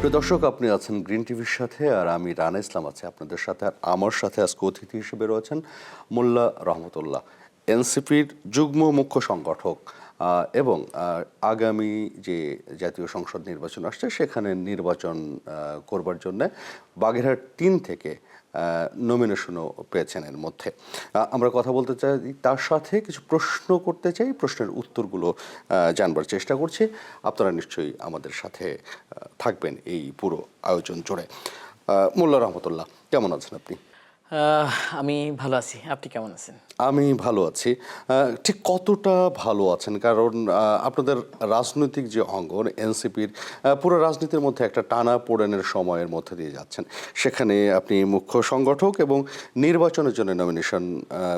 প্রিয় দর্শক, আপনি আছেন গ্রিন টিভির সাথে, আর আমি রানা ইসলাম আছি আপনাদের সাথে। আর আমার সাথে আজকে অতিথি হিসেবে রয়েছেন মোল্লা রহমতুল্লাহ, এনসিপির যুগ্ম মুখ্য সংগঠক, এবং আগামী যে জাতীয় সংসদ নির্বাচন আসছে সেখানে নির্বাচন করবার জন্য বাগেরহাট ৩ থেকে নমিনেশনও পেয়েছেন। এর মধ্যে আমরা কথা বলতে চাই, তার সাথে কিছু প্রশ্ন করতে চাই, প্রশ্নের উত্তরগুলো জানবার চেষ্টা করছি। আপনারা নিশ্চয়ই আমাদের সাথে থাকবেন এই পুরো আয়োজন জুড়ে। মোল্লা রহমতুল্লাহ, কেমন আছেন আপনি? আমি ভালো আছি, আপনি কেমন আছেন? আমি ভালো আছি। ঠিক কতটা ভালো আছেন? কারণ আপনাদের রাজনৈতিক যে অঙ্গন এনসিপির, পুরো রাজনীতির মধ্যে একটা টানা পোড়েনের সময়ের মধ্যে দিয়ে যাচ্ছেন। সেখানে আপনি মুখ্য সংগঠক এবং নির্বাচনের জন্য নমিনেশন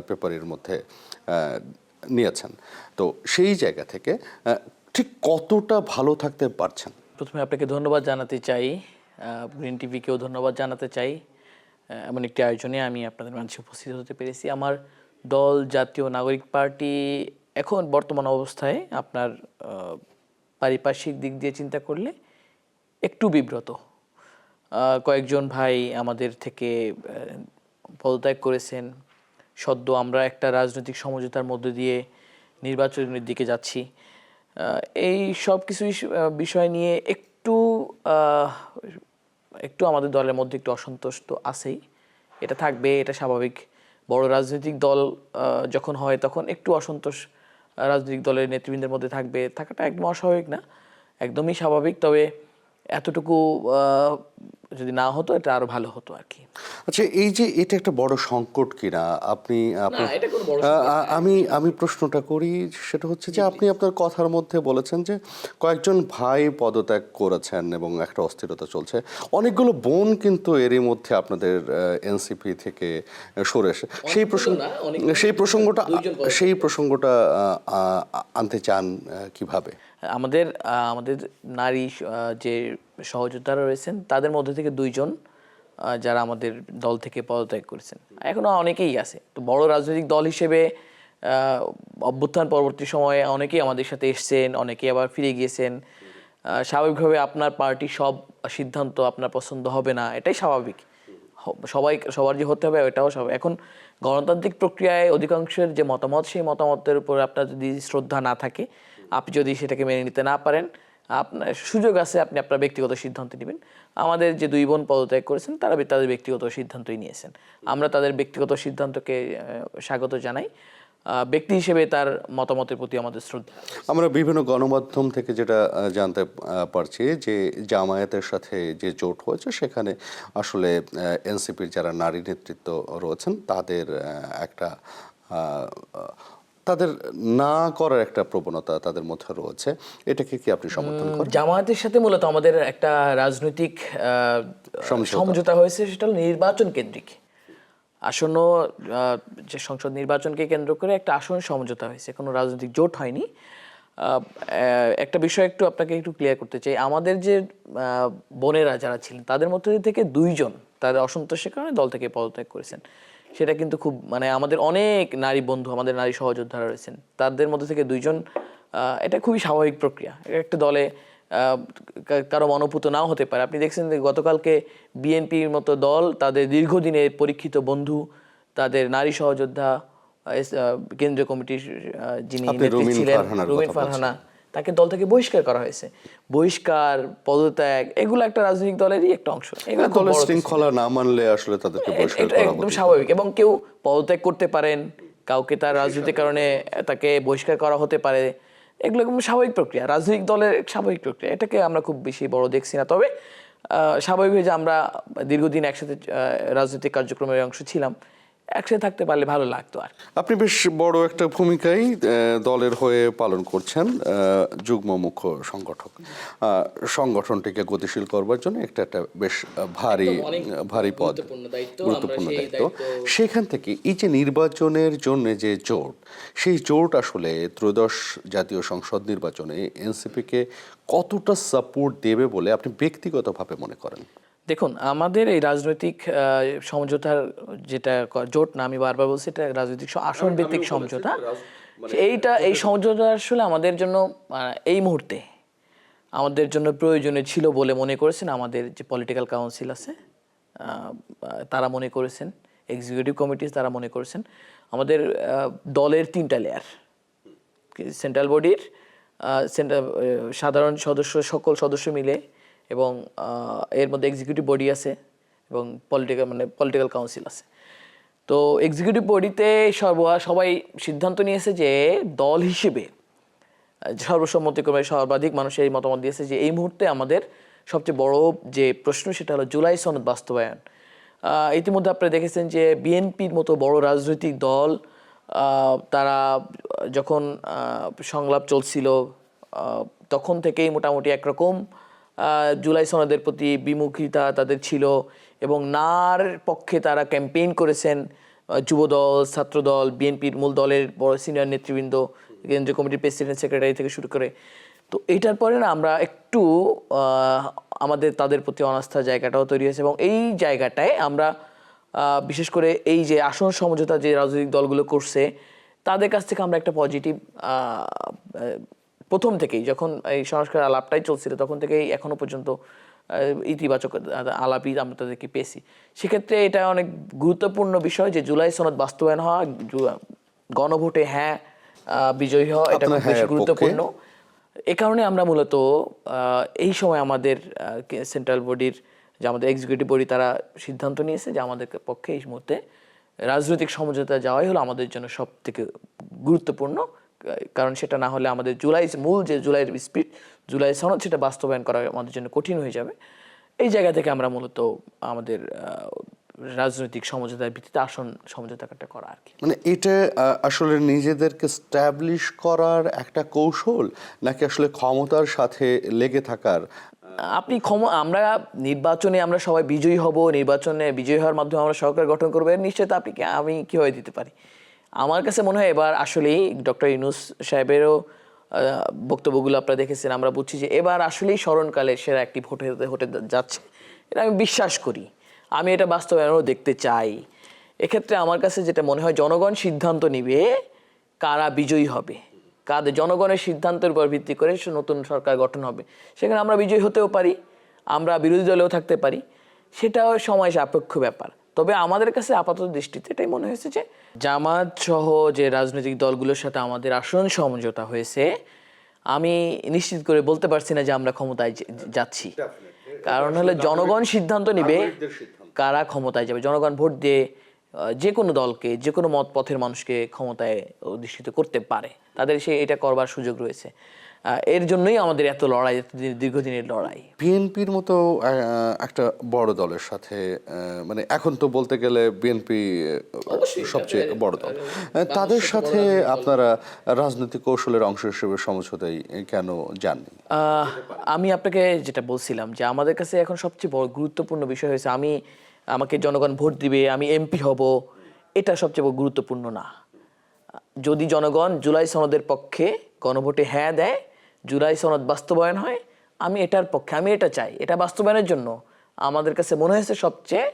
পেপারের মধ্যে নিয়েছেন। তো সেই জায়গা থেকে ঠিক কতটা ভালো থাকতে পারছেন? প্রথমে আপনাকে ধন্যবাদ জানাতে চাই, গ্রিন টিভিকেও ধন্যবাদ জানাতে চাই। এমন একটি আয়োজনে আমি আপনাদের মাঝে উপস্থিত হতে পেরেছি। আমার দল জাতীয় নাগরিক পার্টি এখন বর্তমান অবস্থায় আপনার পারিপার্শ্বিক দিক দিয়ে চিন্তা করলে একটু বিব্রত। কয়েকজন ভাই আমাদের থেকে পদত্যাগ করেছেন। সদ্য আমরা একটা রাজনৈতিক সমঝোতার মধ্যে দিয়ে নির্বাচনের দিকে যাচ্ছি। এই সব কিছু বিষয় নিয়ে একটু আমাদের দলের মধ্যে একটু অসন্তোষ তো আছেই, এটা থাকবে, এটা স্বাভাবিক। বড় রাজনৈতিক দল যখন হয় তখন একটু অসন্তোষ রাজনৈতিক দলের নেতৃবৃন্দের মধ্যে থাকাটা একদম অস্বাভাবিক না, একদমই স্বাভাবিক। তবে এতটুকু যদি না হতো এটা আরো ভালো হতো আর কি। আচ্ছা, এই যে এটা একটা বড় সংকট কিনা আপনি আমি প্রশ্নটা করি, সেটা হচ্ছে যে আপনি আপনার কথার মধ্যে বলেছেন যে কয়েকজন ভাই পদত্যাগ করেছেন এবং একটা অস্থিরতা চলছে। অনেকগুলো বোন কিন্তু এরই মধ্যে আপনাদের এনসিপি থেকে সরে এসে সেই প্রসঙ্গটা আনতে চান কিভাবে? আমাদের নারী যে সহযোদ্ধারা রয়েছেন তাদের মধ্যে থেকে 2 জন যারা আমাদের দল থেকে পদত্যাগ করেছেন, এখনো অনেকেই আছে। তো বড় রাজনৈতিক দল হিসেবে অভ্যুত্থান পরবর্তী সময়ে অনেকেই আমাদের সাথে এসছেন, অনেকেই আবার ফিরে গিয়েছেন। স্বাভাবিকভাবে আপনার পার্টি সব সিদ্ধান্ত আপনার পছন্দ হবে না, এটাই স্বাভাবিক। সবার যে হতে হবে এটাও স্বাভাবিক। এখন গণতান্ত্রিক প্রক্রিয়ায় অধিকাংশের যে মতামত, সেই মতামতের উপর আপনার যদি শ্রদ্ধা না থাকে, আপনি যদি সেটাকে মেনে নিতে না পারেন, আপনার সুযোগ আছে আপনি আপনার ব্যক্তিগত সিদ্ধান্ত নেবেন। আমাদের যে 2 বোন পদত্যাগ করেছেন তারা তাদের ব্যক্তিগত সিদ্ধান্তই নিয়েছেন। আমরা তাদের ব্যক্তিগত সিদ্ধান্তকে স্বাগত জানাই। ব্যক্তি হিসেবে তার মতামতের প্রতি আমাদের শ্রদ্ধা। আমরা বিভিন্ন গণমাধ্যম থেকে যেটা জানতে পারছি যে জামায়াতের সাথে যে জোট হয়েছে সেখানে আসলে এনসিপির যারা নারী নেতৃত্ব রয়েছেন তাদের একটা তাদের না করার একটা প্রবণতা তাদের মধ্যে রয়েছে। এটাকে কি আপনি সমর্থন করেন? জামায়াতের সাথে মূলত আমাদের একটা রাজনৈতিক সমঝোতা হয়েছে, সেটা হলো নির্বাচন কেন্দ্রিক। আসন্ন যে সংসদ নির্বাচনকে কেন্দ্র করে একটা আসন সমঝোতা হয়েছে, কোনো রাজনৈতিক জোট হয়নি। একটা বিষয় আপনাকে একটু ক্লিয়ার করতে চাই, আমাদের যে বোনেরা যারা ছিলেন তাদের মধ্যে থেকে 2 জন তাদের অসন্তোষের কারণে দল থেকে পদত্যাগ করেছেন। সেটা কিন্তু খুব আমাদের অনেক নারী বন্ধু, আমাদের নারী সহযোদ্ধারা রয়েছেন, তাদের মধ্যে থেকে 2 জন, এটা খুবই স্বাভাবিক প্রক্রিয়া। একটা দলে কারো মনোভূত নাও হতে পারে। আপনি দেখছেন যে গতকালকে বিএনপির মতো দল তাদের দীর্ঘদিনের পরীক্ষিত বন্ধু, তাদের নারী সহযোদ্ধা, কেন্দ্রীয় কমিটির যিনি নেত্রী ছিলেন রুমিন ফারহানা, তাকে দল থেকে বহিষ্কার করা হয়েছে। বহিষ্কার, পদত্যাগ, এগুলো একটা রাজনৈতিক দলেরই একটা অংশ। এগুলো দলের শৃঙ্খলা না মানলে আসলে তাদেরকে বহিষ্কার করা একদম স্বাভাবিক। এবং কেউ পদত্যাগ করতে পারেন, কাউকে তার রাজনৈতিক কারণে তাকে বহিষ্কার করা হতে পারে, এগুলো একদম স্বাভাবিক প্রক্রিয়া, রাজনৈতিক দলের স্বাভাবিক প্রক্রিয়া। এটাকে আমরা খুব বেশি বড় দেখছি না। তবে স্বাভাবিক যে আমরা দীর্ঘদিন একসাথে রাজনৈতিক কার্যক্রমের অংশ ছিলাম, একসাথে থাকতে পারলে ভালো লাগতো। আর আপনি বেশ বড় একটা ভূমিকাই দলের হয়ে পালন করছেন, যুগ্ম মুখ্য সংগঠক। সংগঠনটিকে গতিশীল করবার জন্য একটা বেশ ভারী পদ, গুরুত্বপূর্ণ দায়িত্ব। সেখান থেকে এই যে নির্বাচনের জন্য যে জোট, সেই জোট আসলে ত্রয়োদশ জাতীয় সংসদ নির্বাচনে এনসিপিকে কতটা সাপোর্ট দেবে বলে আপনি ব্যক্তিগতভাবে মনে করেন? দেখুন, আমাদের এই রাজনৈতিক সমঝোতার যেটা জোট না, আমি বারবার বলছি এটা রাজনৈতিক আসন ভিত্তিক সমঝোতা। এই সমঝোতা আসলে আমাদের জন্য এই মুহূর্তে আমাদের জন্য প্রয়োজনীয় ছিল বলে মনে করেছেন আমাদের যে পলিটিক্যাল কাউন্সিল আছে তারা মনে করেছেন, এক্সিকিউটিভ কমিটি তারা মনে করেছেন। আমাদের দলের 3টা লেয়ার, সেন্ট্রাল বডির সাধারণ সদস্য, সকল সদস্য মিলে, এবং এর মধ্যে এক্সিকিউটিভ বডি আছে এবং পলিটিক্যাল কাউন্সিল আছে। তো এক্সিকিউটিভ বডিতে সবাই সিদ্ধান্ত নিয়েছে যে দল হিসেবে সর্বসম্মতিক্রমে সর্বাধিক মানুষ এই মতামত দিয়েছে যে এই মুহূর্তে আমাদের সবচেয়ে বড় যে প্রশ্ন সেটা হলো জুলাই সনদ বাস্তবায়ন। ইতিমধ্যে আপনারা দেখেছেন যে বিএনপির মতো বড় রাজনৈতিক দল তারা যখন সংলাপ চলছিল তখন থেকেই মোটামুটি একরকম জুলাই সনদের প্রতি বিমুখিতা তাদের ছিল, এবং নার পক্ষে তারা ক্যাম্পেইন করেছেন। যুবদল, ছাত্রদল, বিএনপির মূল দলের বড় সিনিয়র নেতৃবৃন্দ, কেন্দ্রীয় কমিটির প্রেসিডেন্ট, সেক্রেটারি থেকে শুরু করে। তো এইটার পরে না আমরা একটু আমাদের তাদের প্রতি অনাস্থার জায়গাটাও তৈরি হয়েছে, এবং এই জায়গাটায় আমরা বিশেষ করে এই যে আসন সমঝোতা যে রাজনৈতিক দলগুলো করছে তাদের কাছ থেকে আমরা একটা পজিটিভ প্রথম থেকেই, যখন এই সংস্কার আলাপটাই চলছিল তখন থেকেই এখনো পর্যন্ত ইতিবাচক আলাপই আমরা তাদেরকে পেয়েছি। সেক্ষেত্রে এটা অনেক গুরুত্বপূর্ণ বিষয় যে জুলাই সনদ বাস্তবায়ন হওয়া, গণভোটে বিজয়ী হওয়া, এটা খুব বেশি গুরুত্বপূর্ণ। এ কারণে আমরা মূলত এই সময় আমাদের সেন্ট্রাল বডির যে আমাদের এক্সিকিউটিভ বডি তারা সিদ্ধান্ত নিয়েছে যে আমাদের পক্ষে এই মুহূর্তে রাজনৈতিক সমঝোতা যাওয়াই হলো আমাদের জন্য সব থেকে গুরুত্বপূর্ণ। কারণ সেটা না হলে আমাদের মূল যে জুলাইয়ের স্পিরিট, জুলাই সনদ, সেটা বাস্তবায়ন করা আমাদের জন্য কঠিন হয়ে যাবে। এই জায়গা থেকে আমরা মূলত আমাদের রাজনৈতিক সমঝোতার ভিত্তিতে আসন সমঝোতাটা করা আর কি। মানে এটা আসলে নিজেদেরকে স্ট্যাবলিশ করার একটা কৌশল, নাকি আসলে ক্ষমতার সাথে লেগে থাকার? আমরা নির্বাচনে আমরা সবাই বিজয়ী হব, নির্বাচনে বিজয়ী হওয়ার মাধ্যমে আমরা সরকার গঠন করবো, নিশ্চয়ই আমি কীভাবে দিতে পারি। আমার কাছে মনে হয় এবার আসলেই ডক্টর ইউনূস সাহেবেরও বক্তব্যগুলো আপনারা দেখেছেন, আমরা বুঝছি যে এবার আসলেই স্মরণকালে সেরা একটি ভোট হতে যাচ্ছে, এটা আমি বিশ্বাস করি। আমি এটা বাস্তবায়নও দেখতে চাই। এক্ষেত্রে আমার কাছে যেটা মনে হয়, জনগণ সিদ্ধান্ত নিবে কারা বিজয়ী হবে, কাদের জনগণের সিদ্ধান্তের উপর ভিত্তি করে নতুন সরকার গঠন হবে। সেখানে আমরা বিজয়ী হতেও পারি, আমরা বিরোধী দলেও থাকতে পারি, সেটাও সময় সাপেক্ষ ব্যাপার। তবে আমাদের কাছে আপাতত দৃষ্টিতে এটাই মনে হয়েছে যে জামাত সহ যে রাজনৈতিক দলগুলোর সাথে আমাদের আসন সমঝোতা হয়েছে, আমি নিশ্চিত করে বলতে পারছি না যে আমরা ক্ষমতায় যাচ্ছি। কারণ হলে জনগণ সিদ্ধান্ত নিবে কারা ক্ষমতায় যাবে। জনগণ ভোট দিয়ে যে কোনো দলকে, যে কোনো মত পথের মানুষকে ক্ষমতায় অধিষ্ঠিত করতে পারে, তাদের এটা করবার সুযোগ রয়েছে। এর জন্যই আমাদের এত লড়াই, এত দীর্ঘদিনের লড়াই। বিএনপির মতো একটা বড় দলের সাথে, মানে এখন তো বলতে গেলে বিএনপি সবচেয়ে বড় দল, তাদের সাথে আপনারা রাজনৈতিক কৌশলের অংশ হিসেবে সমঝোতায় কেন যাননি? আমি আপনাকে যেটা বলছিলাম যে আমাদের কাছে এখন সবচেয়ে বড় গুরুত্বপূর্ণ বিষয় হয়েছে আমাকে জনগণ ভোট দিবে, আমি এমপি হব, এটা সবচেয়ে বড় গুরুত্বপূর্ণ না। যদি জনগণ জুলাই সনদের পক্ষে গণভোটে দেয়, জুলাই সনদ বাস্তবায়ন হয়, আমি এটার পক্ষে, আমি এটা চাই। এটা বাস্তবায়নের জন্য আমাদের কাছে মনে হয়েছে সবচেয়ে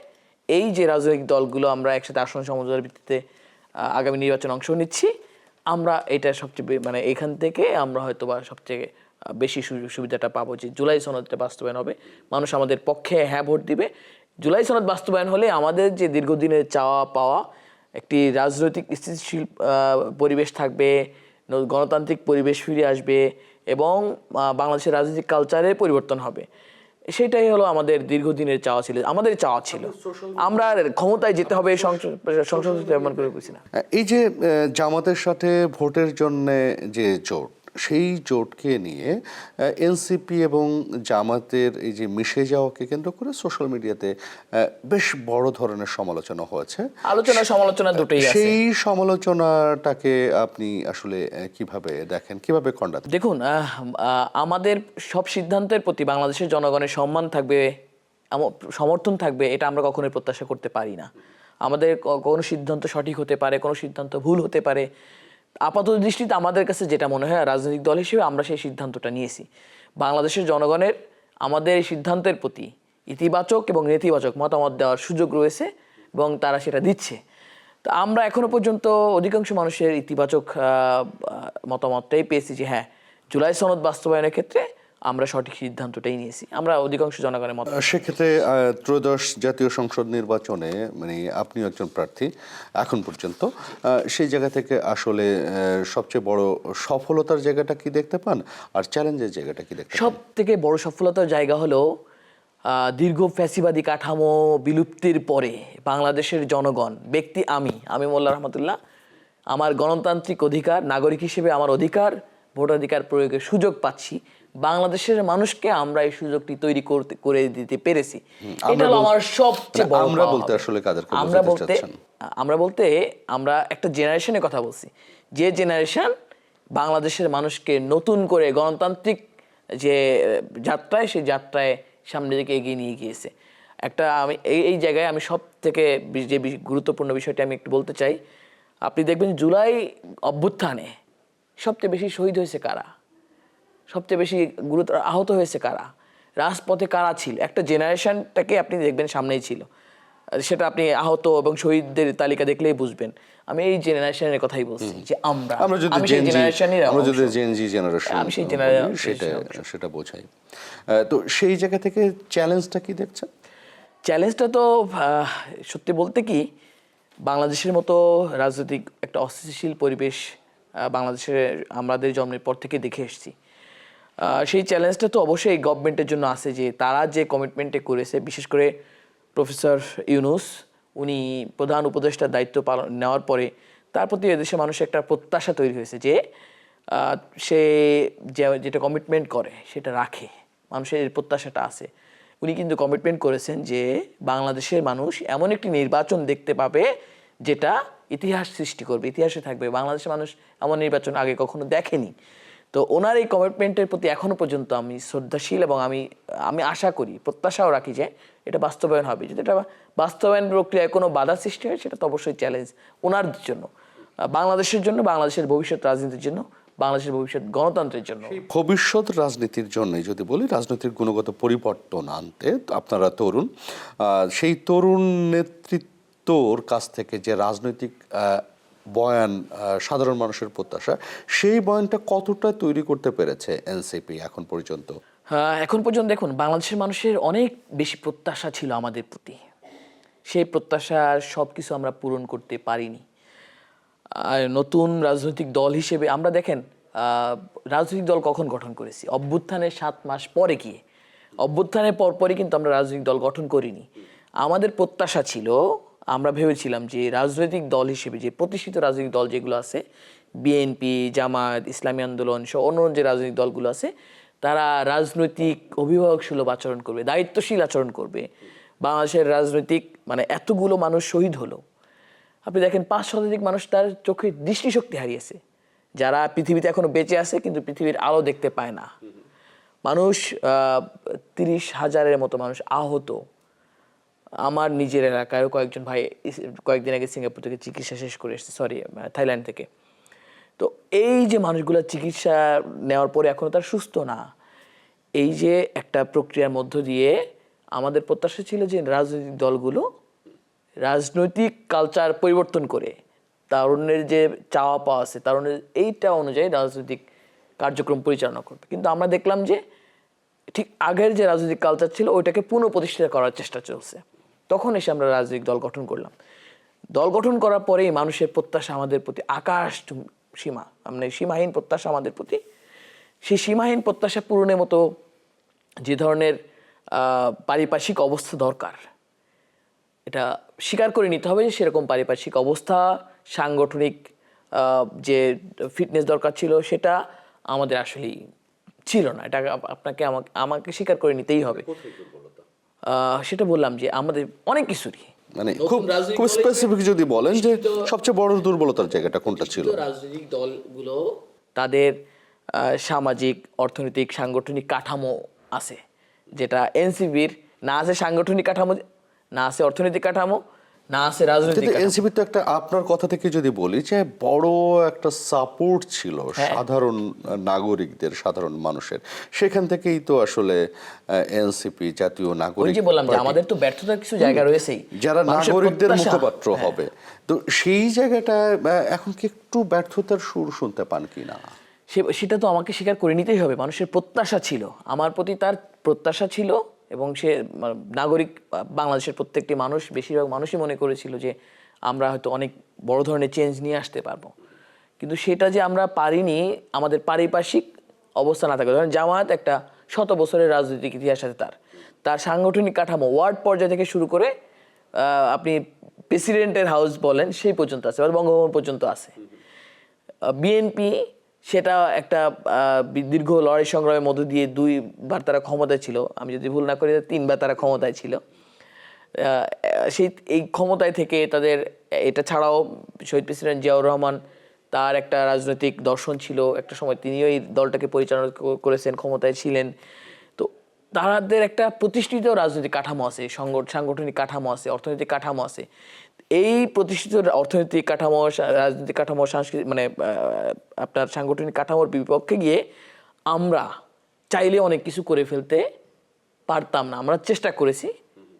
এই যে রাজনৈতিক দলগুলো আমরা একসাথে আসন সমঝোতার ভিত্তিতে আগামী নির্বাচনে অংশ নিচ্ছি, আমরা এটা সবচেয়ে মানে এখান থেকে আমরা হয়তো বা সবচেয়ে বেশি সুবিধাটা পাবো যে জুলাই সনদটা বাস্তবায়ন হবে, মানুষ আমাদের পক্ষে ভোট দিবে। জুলাই সনদ বাস্তবায়ন হলে আমাদের যে দীর্ঘদিনের চাওয়া পাওয়া একটি রাজনৈতিক স্থিতিশীল পরিবেশ থাকবে, গণতান্ত্রিক পরিবেশ ফিরে আসবে, এবং বাংলাদেশের রাজনৈতিক কালচারের পরিবর্তন হবে। সেটাই হলো আমাদের দীর্ঘদিনের চাওয়া ছিল, আমাদের চাওয়া ছিল। আমরা ক্ষমতায় যেতে হবে সংসদ এমন করে বুঝি না। এই যে জামাতের সাথে ভোটের জন্য যে জোট, সেই জোটকে নিয়ে এনসিপি এবং জামাতের এই যে মিশে যাওয়াকে কেন্দ্র করে সোশ্যাল মিডিয়াতে বেশ বড় ধরনের সমালোচনা হয়েছে। সমালোচনা দুটোই আছে। সেই সমালোচনাটাকে আপনি আসলে কিভাবে দেখেন, কিভাবে খণ্ডান? দেখুন, আমাদের সব সিদ্ধান্তের প্রতি বাংলাদেশের জনগণের সম্মান থাকবে, সমর্থন থাকবে, এটা আমরা কখনোই প্রত্যাশা করতে পারি না। আমাদের কোনো সিদ্ধান্ত সঠিক হতে পারে, কোনো সিদ্ধান্ত ভুল হতে পারে। আপাতত দৃষ্টিতে আমাদের কাছে যেটা মনে হয়, রাজনৈতিক দল হিসেবে আমরা সেই সিদ্ধান্তটা নিয়েছি। বাংলাদেশের জনগণের আমাদের এই সিদ্ধান্তের প্রতি ইতিবাচক এবং নেতিবাচক মতামত দেওয়ার সুযোগ রয়েছে, এবং তারা সেটা দিচ্ছে। তো আমরা এখনো পর্যন্ত অধিকাংশ মানুষের ইতিবাচক মতামতটাই পেয়েছি যে জুলাই সনদ বাস্তবায়নের ক্ষেত্রে আমরা সঠিক সিদ্ধান্তটাই নিয়েছি, আমরা অধিকাংশ জনগণের মত। সেক্ষেত্রে ত্রয়োদশ জাতীয় সংসদ নির্বাচনে মানে আপনি একজন প্রার্থী এখন পর্যন্ত, সেই জায়গা থেকে আসলে সবচেয়ে বড় সফলতার জায়গাটা কি দেখতে পান, আর চ্যালেঞ্জের জায়গাটা কি দেখতে পান? সব থেকে বড় সফলতার জায়গা হলো দীর্ঘ ফ্যাসিবাদী কাঠামো বিলুপ্তির পরে বাংলাদেশের জনগণ, ব্যক্তি আমি মোল্লা রহমতুল্লাহ, আমার গণতান্ত্রিক অধিকার, নাগরিক হিসেবে আমার অধিকার, ভোটাধিকার প্রয়োগের সুযোগ পাচ্ছি। বাংলাদেশের মানুষকে আমরা এই সুযোগটি তৈরি করে দিতে পেরেছি। এটা হলো আমার সবচেয়ে বড় আমরা পাওয়া বলতে হবে। আসলে কাদেরকে আমরা বোঝাতে বলতে চাচ্ছেন? আমরা একটা জেনারেশনের কথা বলছি, যে জেনারেশন বাংলাদেশের মানুষকে নতুন করে গণতান্ত্রিক যে যাত্রায়, সেই যাত্রায় সামনের দিকে এগিয়ে নিয়ে গিয়েছে। আমি এই জায়গায় আমি সব থেকে যে গুরুত্বপূর্ণ বিষয়টি আমি একটু বলতে চাই। আপনি দেখবেন জুলাই অভ্যুত্থানে সবচেয়ে বেশি শহীদ হয়েছে কারা, সবচেয়ে বেশি গুরুতর আহত হয়েছে কারা, রাজপথে কারা ছিল, একটা জেনারেশনটাকে আপনি দেখবেন সামনেই ছিল। সেটা আপনি আহত এবং শহীদদের তালিকা দেখলেই বুঝবেন। আমি এই জেনারেশনের কথাই বলছি, যে আমরা যদি জেনজি জেনারেশন আমি সেই জেনারেশন সেটা বোঝাই। তো সেই জায়গা থেকে চ্যালেঞ্জটা কি দেখছেন? চ্যালেঞ্জটা তো সত্যি বলতে কি, বাংলাদেশের মতো রাজনৈতিক একটা অস্থিতিশীল পরিবেশ বাংলাদেশে আমাদের জন্মের পর থেকে দেখে এসেছি। সেই চ্যালেঞ্জটা তো অবশ্যই গভর্নমেন্টের জন্য আছে, যে তারা যে কমিটমেন্টে করেছে, বিশেষ করে প্রফেসর ইউনূস উনি প্রধান উপদেষ্টার দায়িত্ব নেওয়ার পরে তার প্রতি এদেশের মানুষের একটা প্রত্যাশা তৈরি হয়েছে, যে সে যেটা কমিটমেন্ট করে সেটা রাখে, মানুষের প্রত্যাশাটা আছে। উনি কিন্তু কমিটমেন্ট করেছেন যে বাংলাদেশের মানুষ এমন একটি নির্বাচন দেখতে পাবে যেটা ইতিহাস সৃষ্টি করবে, ইতিহাসে থাকবে। বাংলাদেশের মানুষ এমন নির্বাচন আগে কখনো দেখেনি। তো ওনার এই কমিটমেন্টের প্রতি এখনো পর্যন্ত আমি শ্রদ্ধাশীল, এবং আমি আশা করি, প্রত্যাশাও রাখি যে এটা বাস্তবায়ন হবে। যদি এটা বাস্তবায়ন প্রক্রিয়ায় কোনো বাধা সৃষ্টি হয়, সেটা তো অবশ্যই চ্যালেঞ্জ ওনার জন্য, বাংলাদেশের জন্য, বাংলাদেশের ভবিষ্যৎ রাজনীতির জন্য, বাংলাদেশের ভবিষ্যৎ গণতন্ত্রের জন্য। ভবিষ্যৎ রাজনীতির জন্য যদি বলি, রাজনীতির গুণগত পরিবর্তন আনতে আপনারা তরুণ, সেই তরুণ নেতৃত্বর কাছ থেকে যে রাজনৈতিক বয়ান, সাধারণ মানুষের প্রত্যাশা, সেই বয়ানটা কতটা তৈরি করতে পেরেছে এনসিপি এখন পর্যন্ত? এখন পর্যন্ত দেখুন, বাংলাদেশের মানুষের অনেক বেশি প্রত্যাশা ছিল আমাদের প্রতি। সেই প্রত্যাশার সব কিছু আমরা পূরণ করতে পারিনি। নতুন রাজনৈতিক দল হিসেবে আমরা দেখেন, রাজনৈতিক দল কখন গঠন করেছি? অভ্যুত্থানের 7 মাস পরে গিয়ে। অভ্যুত্থানের পরপরই কিন্তু আমরা রাজনৈতিক দল গঠন করিনি। আমাদের প্রত্যাশা ছিল, আমরা ভেবেছিলাম যে রাজনৈতিক দল হিসেবে, যে প্রতিষ্ঠিত রাজনৈতিক দল যেগুলো আছে, বিএনপি, জামায়াত, ইসলামী আন্দোলন সহ অন্য যে রাজনৈতিক দলগুলো আছে, তারা রাজনৈতিক অভিভাবক সুলভ আচরণ করবে, দায়িত্বশীল আচরণ করবে। বাংলাদেশের রাজনৈতিক এতগুলো মানুষ শহীদ হলো, আপনি দেখেন 5 শতাধিক মানুষ তার চোখের দৃষ্টিশক্তি হারিয়েছে, যারা পৃথিবীতে এখনো বেঁচে আছে কিন্তু পৃথিবীর আলো দেখতে পায় না। মানুষ 30,000-এর মতো মানুষ আহত। আমার নিজের এলাকায়ও কয়েকজন ভাই কয়েকদিন আগে সিঙ্গাপুর থেকে চিকিৎসা শেষ করে এসেছে, থাইল্যান্ড থেকে। তো এই যে মানুষগুলো চিকিৎসা নেওয়ার পরে এখনো তার সুস্থ না, এই যে একটা প্রক্রিয়ার মধ্য দিয়ে আমাদের প্রত্যাশা ছিল যে রাজনৈতিক দলগুলো রাজনৈতিক কালচার পরিবর্তন করে তারুণ্যের যে চাওয়া পাওয়া আছে, তারুণ্যের এইটা অনুযায়ী রাজনৈতিক কার্যক্রম পরিচালনা করবে। কিন্তু আমরা দেখলাম যে ঠিক আগের যে রাজনৈতিক কালচার ছিল ওইটাকে পুনঃপ্রতিষ্ঠিত করার চেষ্টা চলছে। তখন এসে আমরা রাজনৈতিক দল গঠন করলাম। দল গঠন করার পরেই মানুষের প্রত্যাশা আমাদের প্রতি সীমাহীন প্রত্যাশা আমাদের প্রতি। সেই সীমাহীন প্রত্যাশা পূরণের মতো যে ধরনের পারিপার্শ্বিক অবস্থা দরকার, এটা স্বীকার করে নিতে হবে যে সেরকম পারিপার্শ্বিক অবস্থা, সাংগঠনিক যে ফিটনেস দরকার ছিল, সেটা আমাদের আসলেই ছিল না। এটা আমাকে স্বীকার করে নিতেই হবে। সেটা বললাম যে আমাদের অনেক কিছুরই, খুব স্পেসিফিক যদি বলেন যে সবচেয়ে বড় দুর্বলতার জায়গাটা কোনটা ছিল? রাজনৈতিক দলগুলো তাদের সামাজিক, অর্থনৈতিক, সাংগঠনিক কাঠামো আছে, যেটা এনসিপির না আছে। সাংগঠনিক কাঠামো না আছে, অর্থনৈতিক কাঠামো না আছে, রাজনৈতিক কাঠামো। এনসিপি তো একটা, আপনার কথা থেকে যদি বলি, যে বড় একটা সাপোর্ট ছিল সাধারণ নাগরিকদের, সাধারণ মানুষের। সেখান থেকেই তো আসলে এনসিপি, জাতীয় নাগরিক, বললাম যে আমাদের তো ব্যর্থতার কিছু জায়গা রয়েছেই, যারা নাগরিকদের মুখপাত্র হবে। তো সেই জায়গাটা এখন কি একটু ব্যর্থতার সুর শুনতে পান কিনা? সেটা তো আমাকে স্বীকার করে নিতেই হবে। মানুষের প্রত্যাশা ছিল, আমার প্রতি তার প্রত্যাশা ছিল, এবং সে নাগরিক বাংলাদেশের প্রত্যেকটি মানুষ, বেশিরভাগ মানুষই মনে করেছিল যে আমরা হয়তো অনেক বড় ধরনের চেঞ্জ নিয়ে আসতে পারবো। কিন্তু সেটা যে আমরা পারিনি, আমাদের পারিপার্শ্বিক অবস্থা না থাকে। ধরেন জামায়াত একটা 100 বছরের রাজনৈতিক ইতিহাস আছে, তার সাংগঠনিক কাঠামো ওয়ার্ড পর্যায় থেকে শুরু করে আপনি প্রেসিডেন্টের হাউস বলেন সেই পর্যন্ত আছে, বঙ্গভবন পর্যন্ত আছে। বিএনপি সেটা একটা দীর্ঘ লড়াই সংগ্রামের মধ্য দিয়ে 2বার তারা ক্ষমতায় ছিল, আমি যদি ভুল না করি 3বার তারা ক্ষমতায় ছিল। এই ক্ষমতায় থেকে তাদের, এটা ছাড়াও শহীদ প্রেসিডেন্ট জিয়াউর রহমান, তার একটা রাজনৈতিক দর্শন ছিল, একটা সময় তিনিও এই দলটাকে পরিচালনা করেছেন, ক্ষমতায় ছিলেন। তো তাদের একটা প্রতিষ্ঠিত রাজনৈতিক কাঠামো আছে, সাংগঠনিক কাঠামো আছে, অর্থনৈতিক কাঠামো আছে। এই প্রতিষ্ঠিত অর্থনৈতিক কাঠামো, রাজনৈতিক কাঠামো, সাংস্কৃতিক আপনার সাংগঠনিক কাঠামোর বিপক্ষে গিয়ে আমরা চাইলে অনেক কিছু করে ফেলতে পারতাম না। আমরা চেষ্টা করেছি,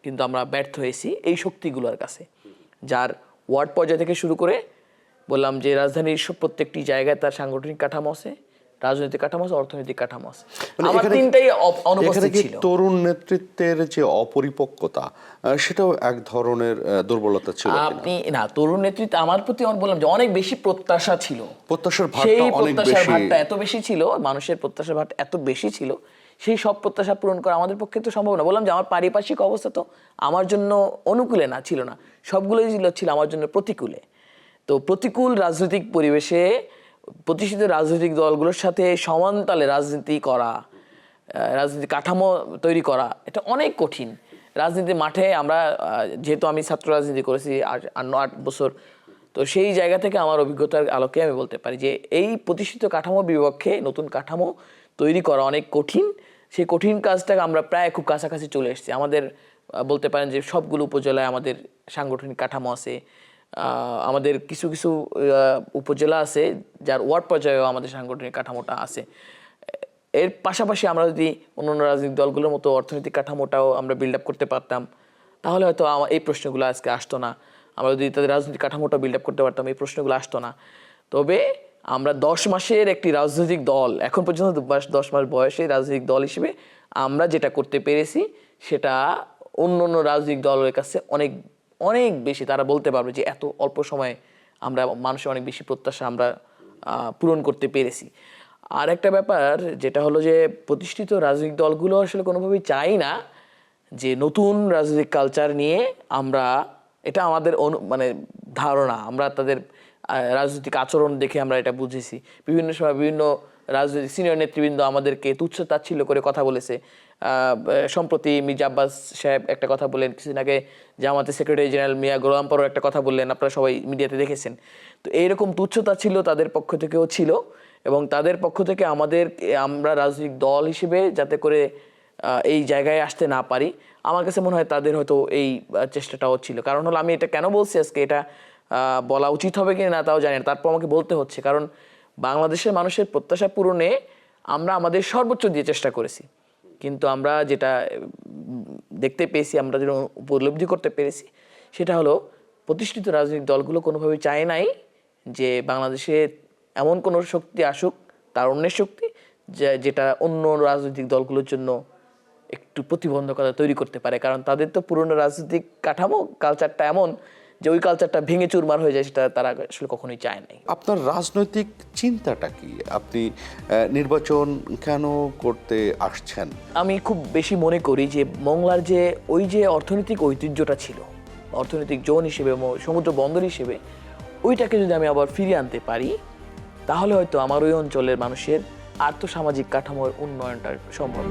কিন্তু আমরা ব্যর্থ হয়েছি এই শক্তিগুলোর কাছে, যার ওয়ার্ড পর্যায় থেকে শুরু করে বললাম যে রাজধানীর প্রত্যেকটি জায়গায় তার সাংগঠনিক কাঠামো আছে, রাজনৈতিক কাঠামো আছে, অর্থনৈতিক কাঠামো আছে। আমার তিনটাই অনুপস্থিত ছিল। তরুণ নেতৃত্বের যে অপরিপক্কতা, সেটাও এক ধরনের দুর্বলতা ছিল। আপনি না, তরুণ নেতৃত্ব আমার প্রতি বললাম যে অনেক বেশি প্রত্যাশা ছিল, প্রত্যাশার সেই প্রত্যাশার ভারটা এত বেশি ছিল, মানুষের প্রত্যাশার ভারটা এত বেশি ছিল, সেই সব প্রত্যাশা পূরণ করা আমাদের পক্ষে তো সম্ভব না। বললাম যে আমার পারিপার্শ্বিক অবস্থা তো আমার জন্য অনুকূলে না, ছিল না, সবগুলোই ছিল আমার জন্য প্রতিকূলে। তো প্রতিকূল রাজনৈতিক পরিবেশে প্রতিষ্ঠিত রাজনৈতিক দলগুলোর সাথে সমান তালে রাজনীতি করা, রাজনীতি কাঠামো তৈরি করা, এটা অনেক কঠিন। রাজনীতির মাঠে আমরা, যেহেতু আমি ছাত্র রাজনীতি করেছি 8 বছর, তো সেই জায়গা থেকে আমার অভিজ্ঞতার আলোকে আমি বলতে পারি যে এই প্রতিষ্ঠিত কাঠামোর বিপক্ষে নতুন কাঠামো তৈরি করা অনেক কঠিন। সেই কঠিন কাজটাকে আমরা প্রায় খুব কাছাকাছি চলে এসেছি। আমাদের বলতে পারেন যে সবগুলো উপজেলায় আমাদের সাংগঠনিক কাঠামো আছে। আমাদের কিছু কিছু উপজেলা আছে যার ওয়ার্ড পর্যায়েও আমাদের সাংগঠনিক কাঠামোটা আছে। এর পাশাপাশি আমরা যদি অন্যান্য রাজনৈতিক দলগুলোর মতো অর্থনৈতিক কাঠামোটাও আমরা বিল্ড আপ করতে পারতাম, তাহলে হয়তো এই প্রশ্নগুলো আজকে আসতো না। আমরা যদি তাদের রাজনৈতিক কাঠামোটা বিল্ড আপ করতে পারতাম, এই প্রশ্নগুলো আসতো না। তবে আমরা 10 মাসের একটি রাজনৈতিক দল, এখন পর্যন্ত 10 মাস বয়সে রাজনৈতিক দল হিসেবে আমরা যেটা করতে পেরেছি, সেটা অন্য অন্য রাজনৈতিক দলের কাছে অনেক অনেক বেশি। তারা বলতে পারবে যে এত অল্প সময়ে আমরা মানুষের অনেক বেশি প্রত্যাশা আমরা পূরণ করতে পেরেছি। আর একটা ব্যাপার যেটা হলো যে প্রতিষ্ঠিত রাজনৈতিক দলগুলো আসলে কোনোভাবেই চাই না যে নতুন রাজনৈতিক কালচার নিয়ে আমরা, এটা আমাদের ধারণা, আমরা তাদের রাজনৈতিক আচরণ দেখে আমরা এটা বুঝেছি। বিভিন্ন সময় বিভিন্ন রাজনৈতিক সিনিয়র নেতৃবৃন্দ আমাদেরকে তুচ্ছ তাচ্ছিল্য করে কথা বলেছে। সম্প্রতি মির্জা আব্বাস সাহেব একটা কথা বললেন, কিছুদিন আগে জামাতের সেক্রেটারি জেনারেল মিয়া গোলাম পরও একটা কথা বললেন, আপনারা সবাই মিডিয়াতে দেখেছেন। তো এইরকম তুচ্ছ তাচ্ছিল্য তাদের পক্ষ থেকেও ছিল, এবং তাদের পক্ষ থেকে আমরা রাজনৈতিক দল হিসেবে যাতে করে এই জায়গায় আসতে না পারি, আমার কাছে মনে হয় তাদের হয়তো এই চেষ্টাটাও ছিল। কারণ হলো, আমি এটা কেন বলছি আজকে, এটা বলা উচিত হবে কি না তাও জানি না, তারপর আমাকে বলতে হচ্ছে। কারণ বাংলাদেশের মানুষের প্রত্যাশা পূরণে আমরা আমাদের সর্বোচ্চ দিয়ে চেষ্টা করেছি, কিন্তু আমরা যেটা দেখতে পেয়েছি, আমরা যেটা উপলব্ধি করতে পেরেছি, সেটা হলো প্রতিষ্ঠিত রাজনৈতিক দলগুলো কোনোভাবেই চায় নাই যে বাংলাদেশে এমন কোনো শক্তি আসুক, তার অন্যের শক্তি, যেটা অন্য রাজনৈতিক দলগুলোর জন্য একটু প্রতিবন্ধকতা তৈরি করতে পারে। কারণ তাদের তো পুরনো রাজনৈতিক কাঠামো, কালচারটা এমন যে ওই কালচারটা ভেঙে চুরমার হয়ে যায়, সেটা তারা আসলে কখনোই চায় নাই। আপনার রাজনৈতিক চিন্তাটা কি? আপনি নির্বাচন কেন করতে আসছেন? আমি খুব বেশি মনে করি যে মংলার যে ওই যে অর্থনৈতিক ঐতিহ্যটা ছিল, অর্থনৈতিক জোন হিসেবে, সমুদ্র বন্দর হিসেবে, ওইটাকে যদি আমি আবার ফিরিয়ে আনতে পারি, তাহলে হয়তো আমার ওই অঞ্চলের মানুষের আর্থসামাজিক কাঠামোর উন্নয়নটা সম্ভব।